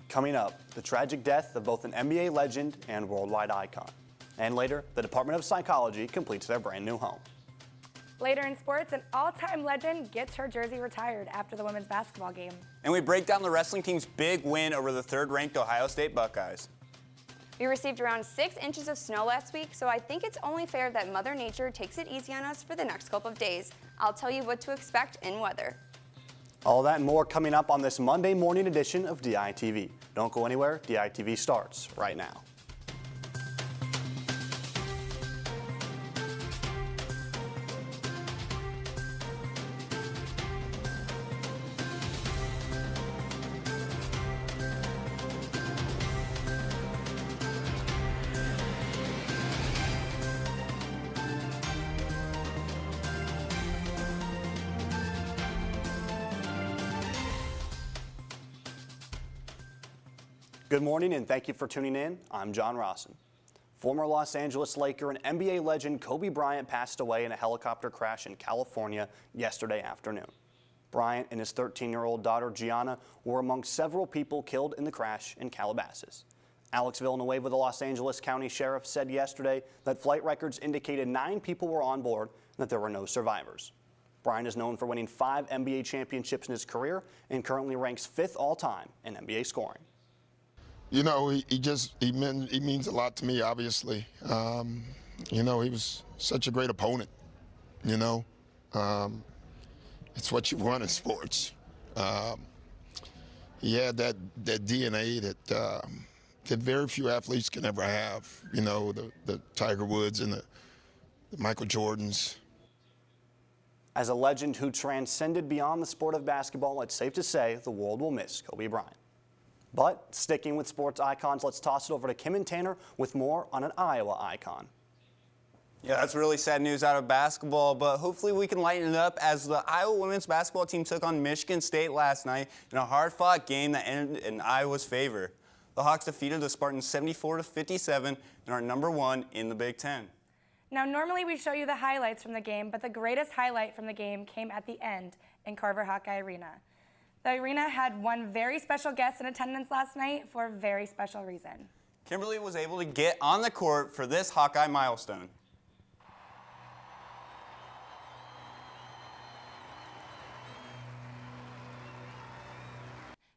Coming up, the tragic death of both an NBA legend and worldwide icon. And later, the Department of Psychology completes their brand new home. Later in sports, an all-time legend gets her jersey retired after the women's basketball game. And we break down the wrestling team's big win over the third-ranked Ohio State Buckeyes. We received around 6 inches of snow last week, so I think it's only fair that Mother Nature takes it easy on us for the next couple of days. I'll tell you what to expect in weather. All that and more coming up on this Monday morning edition of DITV. Don't go anywhere, DITV starts right now. Good morning and thank you for tuning in. I'm John Rawson. Former Los Angeles Laker and NBA legend Kobe Bryant passed away in a helicopter crash in California yesterday afternoon. Bryant and his 13-year-old daughter Gianna were among several people killed in the crash in Calabasas. Alex Villanueva, the Los Angeles County Sheriff, said yesterday that flight records indicated 9 people were on board and that there were no survivors. Bryant is known for winning 5 NBA championships in his career and currently ranks 5th all-time in NBA scoring. You know, he means a lot to me, obviously. You know, he was such a great opponent, you know. It's what you want in sports. He had that DNA that very few athletes can ever have, you know, the Tiger Woods and the Michael Jordans. As a legend who transcended beyond the sport of basketball, it's safe to say the world will miss Kobe Bryant. But sticking with sports icons, let's toss it over to Kim and Tanner with more on an Iowa icon. Yeah, that's really sad news out of basketball, but hopefully we can lighten it up as the Iowa women's basketball team took on Michigan State last night in a hard-fought game that ended in Iowa's favor. The Hawks defeated the Spartans 74-57 and are #1 in the Big Ten. Now, normally we show you the highlights from the game, but the greatest highlight from the game came at the end in Carver Hawkeye Arena. The arena had one very special guest in attendance last night for a very special reason. Kimberly was able to get on the court for this Hawkeye milestone.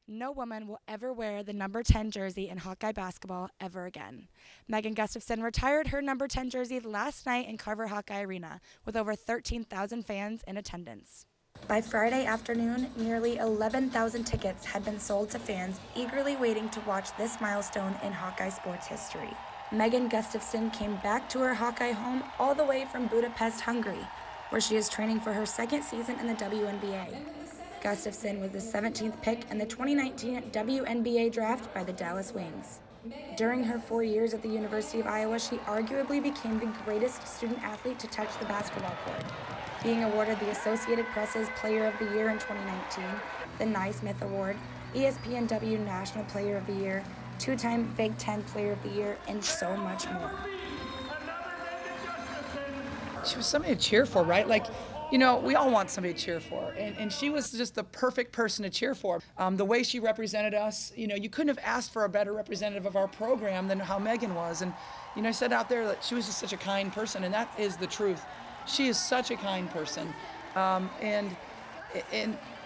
No woman will ever wear the number 10 jersey in Hawkeye basketball ever again. Megan Gustafson retired her number 10 jersey last night in Carver Hawkeye Arena with over 13,000 fans in attendance. By Friday afternoon, nearly 11,000 tickets had been sold to fans eagerly waiting to watch this milestone in Hawkeye sports history. Megan Gustafson came back to her Hawkeye home all the way from Budapest, Hungary, where she is training for her second season in the WNBA. Gustafson was the 17th pick in the 2019 WNBA draft by the Dallas Wings. During her 4 years at the University of Iowa, she arguably became the greatest student athlete to touch the basketball court, being awarded the Associated Press's Player of the Year in 2019, the Naismith Award, ESPNW National Player of the Year, 2-time Big Ten Player of the Year, and so much more. She was somebody to cheer for, right? Like, you know, we all want somebody to cheer for, and she was just the perfect person to cheer for. The way she represented us, you know, you couldn't have asked for a better representative of our program than how Megan was. And, you know, I said out there that she was just such a kind person, and that is the truth. She is such a kind person, and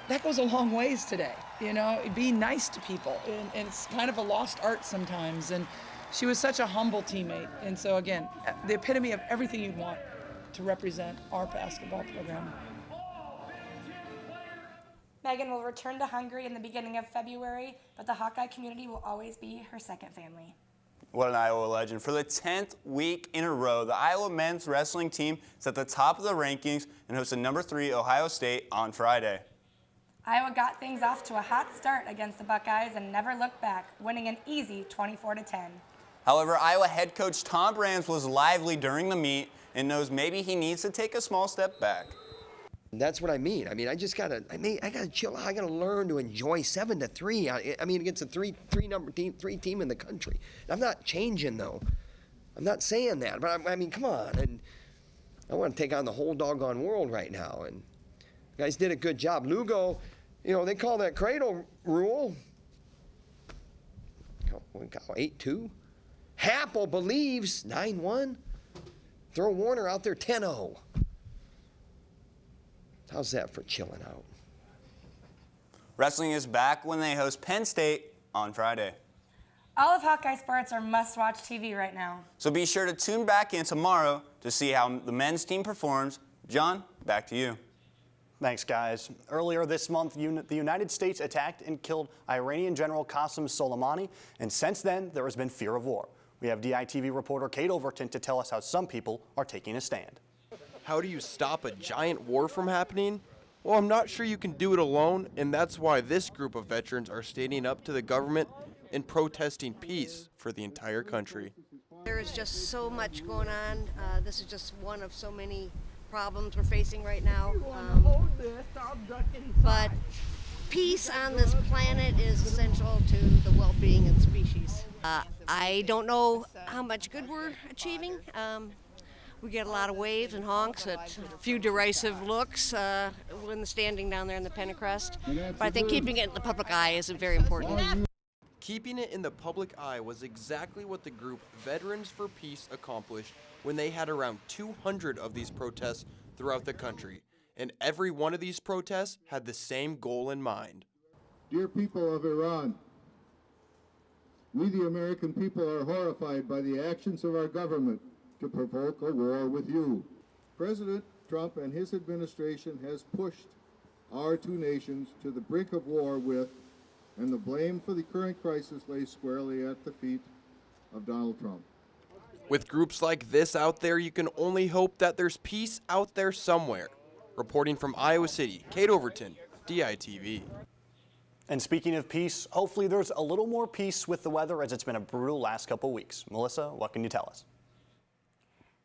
that goes a long ways today. You know, be nice to people, and it's kind of a lost art sometimes. And she was such a humble teammate, and so again, the epitome of everything you'd want to represent our basketball program. Megan will return to Hungary in the beginning of February, but the Hawkeye community will always be her second family. What an Iowa legend. For the 10th week in a row, the Iowa men's wrestling team is at the top of the rankings and hosted #3 Ohio State on Friday. Iowa got things off to a hot start against the Buckeyes and never looked back, winning an easy 24-10. However, Iowa head coach Tom Brands was lively during the meet and knows maybe he needs to take a small step back. That's what I mean. I mean, I gotta chill out. I gotta learn to enjoy 7-3. I mean, against a three team in the country. I'm not changing though. I'm not saying that, but I mean, come on. And I want to take on the whole doggone world right now. And you guys did a good job. Lugo, you know, they call that cradle rule. 8-2. Happel believes 9-1. Throw Warner out there 10-0. How's that for chilling out? Wrestling is back when they host Penn State on Friday. All of Hawkeye sports are must-watch TV right now. So be sure to tune back in tomorrow to see how the men's team performs. John, back to you. Thanks, guys. Earlier this month, the United States attacked and killed Iranian General Qasem Soleimani, and since then, there has been fear of war. We have DITV reporter Kate Overton to tell us how some people are taking a stand. How do you stop a giant war from happening? Well, I'm not sure you can do it alone, and that's why this group of veterans are standing up to the government and protesting peace for the entire country. There is just so much going on. This is just one of so many problems we're facing right now. But peace on this planet is essential to the well-being of the species. I don't know how much good we're achieving. We get a lot of waves and honks, a few derisive looks when standing down there in the Pentecrest. But I think keeping it in the public eye is very important. Keeping it in the public eye was exactly what the group Veterans for Peace accomplished when they had around 200 of these protests throughout the country. And every one of these protests had the same goal in mind. Dear people of Iran, we the American people are horrified by the actions of our government to provoke a war with you. President Trump and his administration has pushed our two nations to the brink of war with, and the blame for the current crisis lays squarely at the feet of Donald Trump. With groups like this out there, you can only hope that there's peace out there somewhere. Reporting from Iowa City, Kate Overton, DITV. And speaking of peace, hopefully there's a little more peace with the weather as it's been a brutal last couple weeks. Melissa, what can you tell us?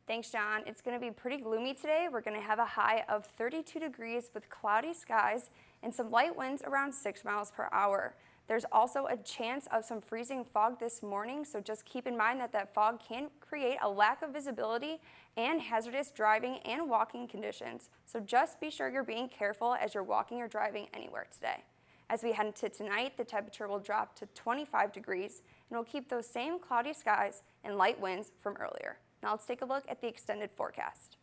Thanks, John. It's going to be pretty gloomy today. We're going to have a high of 32 degrees with cloudy skies and some light winds around 6 miles per hour. There's also a chance of some freezing fog this morning, so just keep in mind that that fog can create a lack of visibility and hazardous driving and walking conditions. So just be sure you're being careful as you're walking or driving anywhere today. As we head into tonight, the temperature will drop to 25 degrees and will keep those same cloudy skies and light winds from earlier. Now let's take a look at the extended forecast.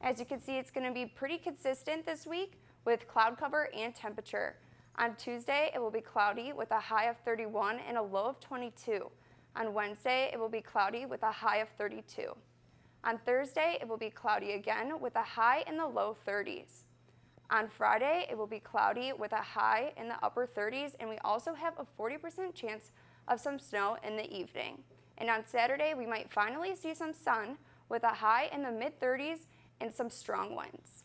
As you can see, it's going to be pretty consistent this week with cloud cover and temperature. On Tuesday, it will be cloudy with a high of 31 and a low of 22. On Wednesday, it will be cloudy with a high of 32. On Thursday, it will be cloudy again with a high in the low 30s. On Friday, it will be cloudy with a high in the upper 30s, and we also have a 40% chance of some snow in the evening. And on Saturday, we might finally see some sun with a high in the mid-30s and some strong winds.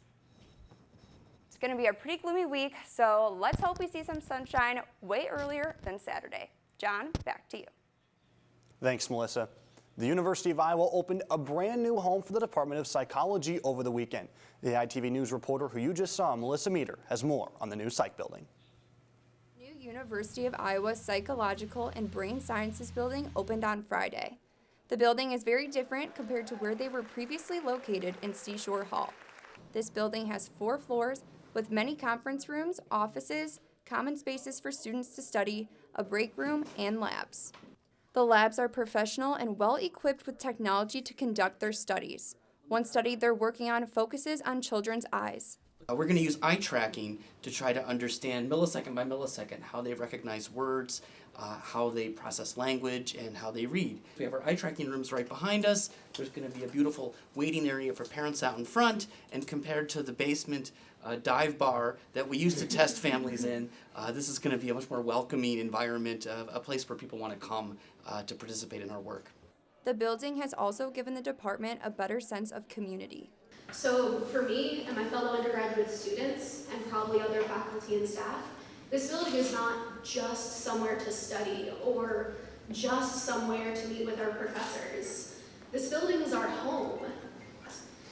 It's going to be a pretty gloomy week, so let's hope we see some sunshine way earlier than Saturday. John, back to you. Thanks, Melissa. The University of Iowa opened a brand new home for the Department of Psychology over the weekend. The ITV News reporter who you just saw, Melissa Meter, has more on the new psych building. New University of Iowa Psychological and Brain Sciences building opened on Friday. The building is very different compared to where they were previously located in Seashore Hall. This building has 4 floors with many conference rooms, offices, common spaces for students to study, a break room, and labs. The labs are professional and well equipped with technology to conduct their studies. One study they're working on focuses on children's eyes. We're going to use eye tracking to try to understand millisecond by millisecond how they recognize words, how they process language, and how they read. We have our eye tracking rooms right behind us. There's going to be a beautiful waiting area for parents out in front, and compared to the basement dive bar that we used to test families in, this is going to be a much more welcoming environment, a place where people want to come to participate in our work. The building has also given the department a better sense of community. So for me and my fellow undergraduate students, and probably other faculty and staff, this building is not just somewhere to study or just somewhere to meet with our professors. This building is our home.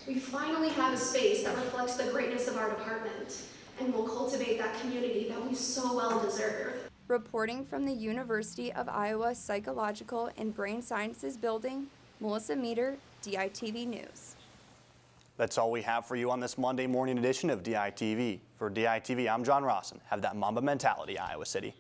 We finally have a space that reflects the greatness of our department and will cultivate that community that we so well deserve. Reporting from the University of Iowa Psychological and Brain Sciences building, Melissa Meter, DITV News. That's all we have for you on this Monday morning edition of DITV. For DITV, I'm John Rawson. Have that Mamba mentality, Iowa City.